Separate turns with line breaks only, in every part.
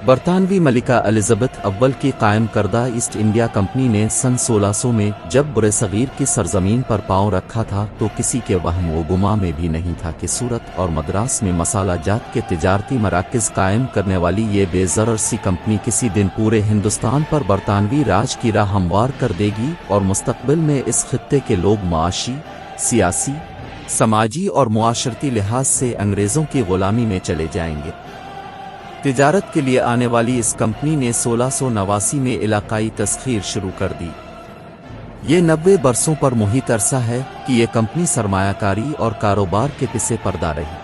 برطانوی ملکہ الیزابتھ اول کی قائم کردہ ایسٹ انڈیا کمپنی نے سن 1600 میں جب برصغیر کی سرزمین پر پاؤں رکھا تھا تو کسی کے وہم و گمان میں بھی نہیں تھا کہ سورت اور مدراس میں مسالہ جات کے تجارتی مراکز قائم کرنے والی یہ بے ضرر سی کمپنی کسی دن پورے ہندوستان پر برطانوی راج کی راہ ہموار کر دے گی اور مستقبل میں اس خطے کے لوگ معاشی، سیاسی، سماجی اور معاشرتی لحاظ سے انگریزوں کی غلامی میں چلے جائیں گے۔ تجارت کے لیے آنے والی اس کمپنی نے 1689 میں علاقائی تسخیر شروع کر دی۔ یہ 90 برسوں پر محیط عرصہ ہے کہ یہ کمپنی سرمایہ کاری اور کاروبار کے پس پردہ رہی۔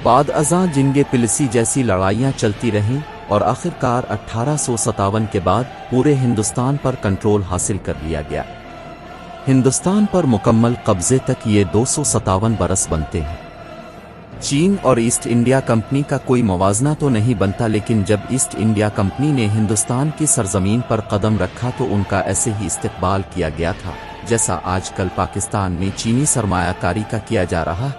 بعد ازاں جنگ پلسی جیسی لڑائیاں چلتی رہیں اور آخرکار 1857 کے بعد پورے ہندوستان پر کنٹرول حاصل کر لیا گیا۔ ہندوستان پر مکمل قبضے تک یہ 257 برس بنتے ہیں۔ چین اور ایسٹ انڈیا کمپنی کا کوئی موازنہ تو نہیں بنتا، لیکن جب ایسٹ انڈیا کمپنی نے ہندوستان کی سرزمین پر قدم رکھا تو ان کا ایسے ہی استقبال کیا گیا تھا جیسا آج کل پاکستان میں چینی سرمایہ کاری کا کیا جا رہا۔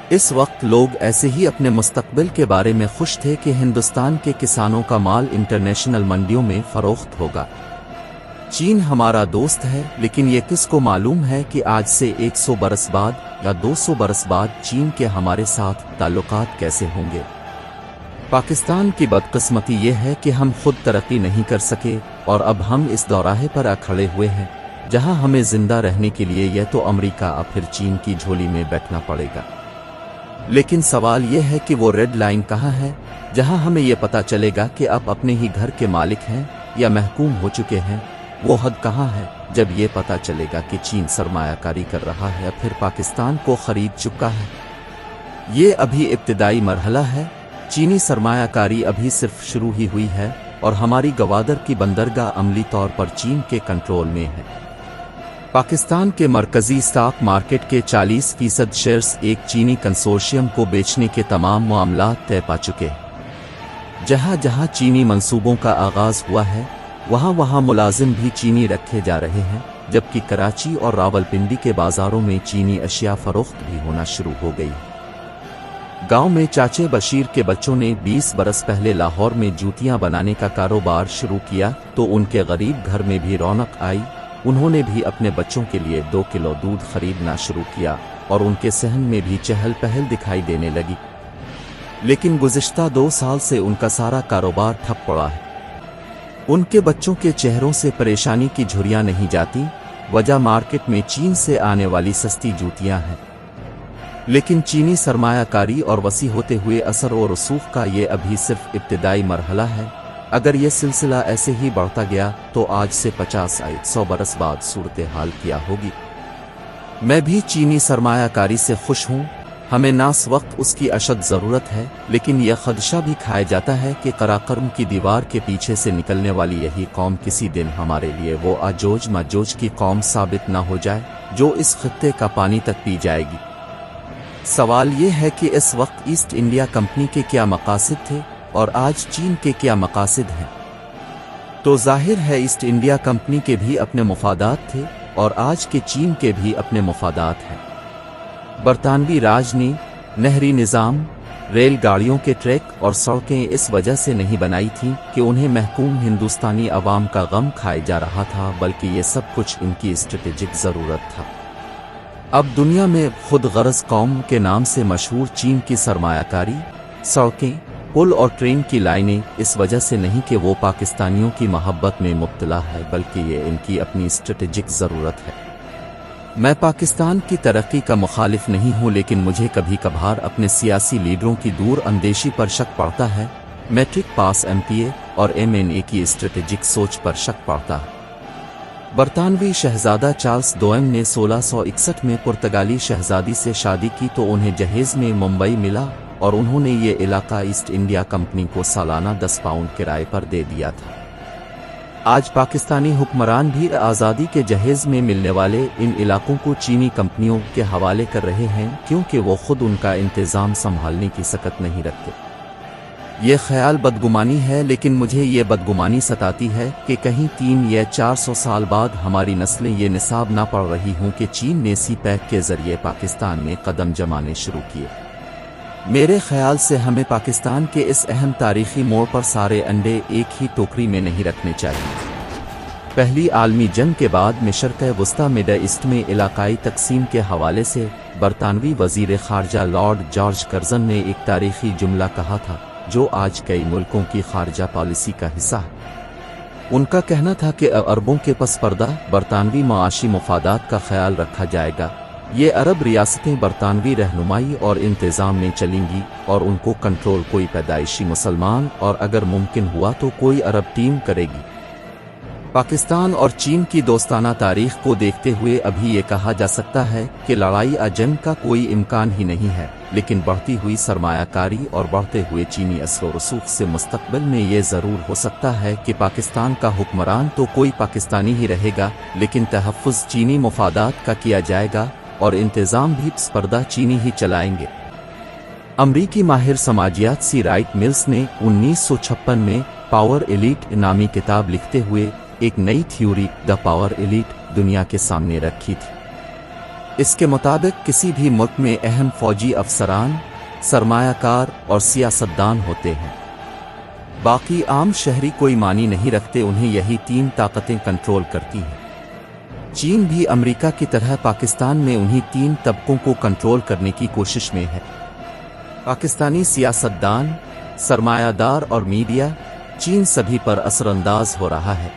اس وقت لوگ ایسے ہی اپنے مستقبل کے بارے میں خوش تھے کہ ہندوستان کے کسانوں کا مال انٹرنیشنل منڈیوں میں فروخت ہوگا۔ چین ہمارا دوست ہے، لیکن یہ کس کو معلوم ہے کہ آج سے 100 برس بعد یا 200 برس بعد چین کے ہمارے ساتھ تعلقات کیسے ہوں گے۔ پاکستان کی بدقسمتی یہ ہے کہ ہم خود ترقی نہیں کر سکے اور اب ہم اس دوراہے پر کھڑے ہوئے ہیں جہاں ہمیں زندہ رہنے کے لیے یا تو امریکہ اور پھر چین کی جھولی میں بیٹھنا پڑے گا۔ لیکن سوال یہ ہے کہ وہ ریڈ لائن کہاں ہے جہاں ہمیں یہ پتہ چلے گا کہ آپ اپنے ہی گھر کے مالک ہیں یا محکوم ہو چکے ہیں؟ وہ حد کہاں ہے جب یہ پتہ چلے گا کہ چین سرمایہ کاری کر رہا ہے یا پھر پاکستان کو خرید چکا ہے؟ یہ ابھی ابتدائی مرحلہ ہے۔ چینی سرمایہ کاری ابھی صرف شروع ہی ہوئی ہے اور ہماری گوادر کی بندرگاہ عملی طور پر چین کے کنٹرول میں ہے۔ پاکستان کے مرکزی اسٹاک مارکیٹ کے 40% شیئرز ایک چینی کنسورشیم کو بیچنے کے تمام معاملات طے پا چکے ہیں۔ جہاں جہاں چینی منصوبوں کا آغاز ہوا ہے وہاں ملازم بھی چینی رکھے جا رہے ہیں، جبکہ کراچی اور راولپنڈی کے بازاروں میں چینی اشیاء فروخت بھی ہونا شروع ہو گئی۔ گاؤں میں چاچے بشیر کے بچوں نے 20 برس پہلے لاہور میں جوتیاں بنانے کا کاروبار شروع کیا تو ان کے غریب گھر میں بھی رونق آئی۔ انہوں نے بھی اپنے بچوں کے لیے 2 کلو دودھ خریدنا شروع کیا اور ان کے صحن میں بھی چہل پہل دکھائی دینے لگی۔ لیکن گزشتہ 2 سال سے ان کا سارا کاروبار ٹھپ پڑا ہے۔ ان کے بچوں کے چہروں سے پریشانی کی جھریاں نہیں جاتی، وجہ مارکیٹ میں چین سے آنے والی سستی جوتیاں ہیں۔ لیکن چینی سرمایہ کاری اور وسیع ہوتے ہوئے اثر و رسوخ کا یہ ابھی صرف ابتدائی مرحلہ ہے۔ اگر یہ سلسلہ ایسے ہی بڑھتا گیا تو آج سے 50-100 برس بعد صورتحال کیا ہوگی؟ میں بھی چینی سرمایہ کاری سے خوش ہوں، ہمیں ناس وقت اس کی اشد ضرورت ہے، لیکن یہ خدشہ بھی کھایا جاتا ہے کہ قراقرم کی دیوار کے پیچھے سے نکلنے والی یہی قوم کسی دن ہمارے لیے وہ آجوج ماجوج کی قوم ثابت نہ ہو جائے جو اس خطے کا پانی تک پی جائے گی۔ سوال یہ ہے کہ اس وقت ایسٹ انڈیا کمپنی کے کیا مقاصد تھے اور آج چین کے کیا مقاصد ہیں؟ تو ظاہر ہے ایسٹ انڈیا کمپنی کے بھی اپنے مفادات تھے اور آج کے چین کے بھی اپنے مفادات ہیں۔ برطانوی راج نے نہری نظام، ریل گاڑیوں کے ٹریک اور سڑکیں اس وجہ سے نہیں بنائی تھیں کہ انہیں محکوم ہندوستانی عوام کا غم کھائے جا رہا تھا، بلکہ یہ سب کچھ ان کی اسٹریٹجک ضرورت تھا۔ اب دنیا میں خود غرض قوم کے نام سے مشہور چین کی سرمایہ کاری، سڑکیں، پل اور ٹرین کی لائنیں اس وجہ سے نہیں کہ وہ پاکستانیوں کی محبت میں مبتلا ہے، بلکہ یہ ان کی اپنی اسٹریٹجک ضرورت ہے۔ میں پاکستان کی ترقی کا مخالف نہیں ہوں، لیکن مجھے کبھی کبھار اپنے سیاسی لیڈروں کی دور اندیشی پر شک پڑتا ہے، میٹرک پاس MPA اور MNA کی اسٹریٹجک سوچ پر شک پڑتا ہے۔ برطانوی شہزادہ چارلس دوئم نے 1661 میں پرتگالی شہزادی سے شادی کی تو انہیں جہیز میں ممبئی ملا اور انہوں نے یہ علاقہ ایسٹ انڈیا کمپنی کو سالانہ 10 پاؤنڈ کرائے پر دے دیا تھا۔ آج پاکستانی حکمران بھی آزادی کے جہیز میں ملنے والے ان علاقوں کو چینی کمپنیوں کے حوالے کر رہے ہیں، کیونکہ وہ خود ان کا انتظام سنبھالنے کی سکت نہیں رکھتے۔ یہ خیال بدگمانی ہے، لیکن مجھے یہ بدگمانی ستاتی ہے کہ کہیں 300 یا 400 سال بعد ہماری نسلیں یہ نصاب نہ پڑھ رہی ہوں کہ چین نے سی پیک کے ذریعے پاکستان میں قدم جمانے شروع کیے۔ میرے خیال سے ہمیں پاکستان کے اس اہم تاریخی موڑ پر سارے انڈے ایک ہی ٹوکری میں نہیں رکھنے چاہیے۔ پہلی عالمی جنگ کے بعد مشرق وسطی مڈل ایسٹ میں علاقائی تقسیم کے حوالے سے برطانوی وزیر خارجہ لارڈ جارج کرزن نے ایک تاریخی جملہ کہا تھا جو آج کئی ملکوں کی خارجہ پالیسی کا حصہ ہے۔ ان کا کہنا تھا کہ عربوں کے پس پردہ برطانوی معاشی مفادات کا خیال رکھا جائے گا، یہ عرب ریاستیں برطانوی رہنمائی اور انتظام میں چلیں گی اور ان کو کنٹرول کوئی پیدائشی مسلمان اور اگر ممکن ہوا تو کوئی عرب ٹیم کرے گی۔ پاکستان اور چین کی دوستانہ تاریخ کو دیکھتے ہوئے ابھی یہ کہا جا سکتا ہے کہ لڑائی جنگ کا کوئی امکان ہی نہیں ہے، لیکن بڑھتی ہوئی سرمایہ کاری اور بڑھتے ہوئے چینی اثر و رسوخ سے مستقبل میں یہ ضرور ہو سکتا ہے کہ پاکستان کا حکمران تو کوئی پاکستانی ہی رہے گا، لیکن تحفظ چینی مفادات کا کیا جائے گا اور انتظام بھی پسپردہ چینی ہی چلائیں گے۔ امریکی ماہر سماجیات سی رائٹ ملز نے 1956 میں پاور ایلیٹ نامی کتاب لکھتے ہوئے ایک نئی تھیوری دا پاور ایلیٹ دنیا کے سامنے رکھی تھی۔ اس کے مطابق کسی بھی ملک میں اہم فوجی افسران، سرمایہ کار اور سیاستدان ہوتے ہیں، باقی عام شہری کوئی معنی نہیں رکھتے، انہیں یہی تین طاقتیں کنٹرول کرتی ہیں۔ چین بھی امریکہ کی طرح پاکستان میں انہی تین طبقوں کو کنٹرول کرنے کی کوشش میں ہے۔ پاکستانی سیاستدان، سرمایہ دار اور میڈیا، چین سبھی پر اثر انداز ہو رہا ہے۔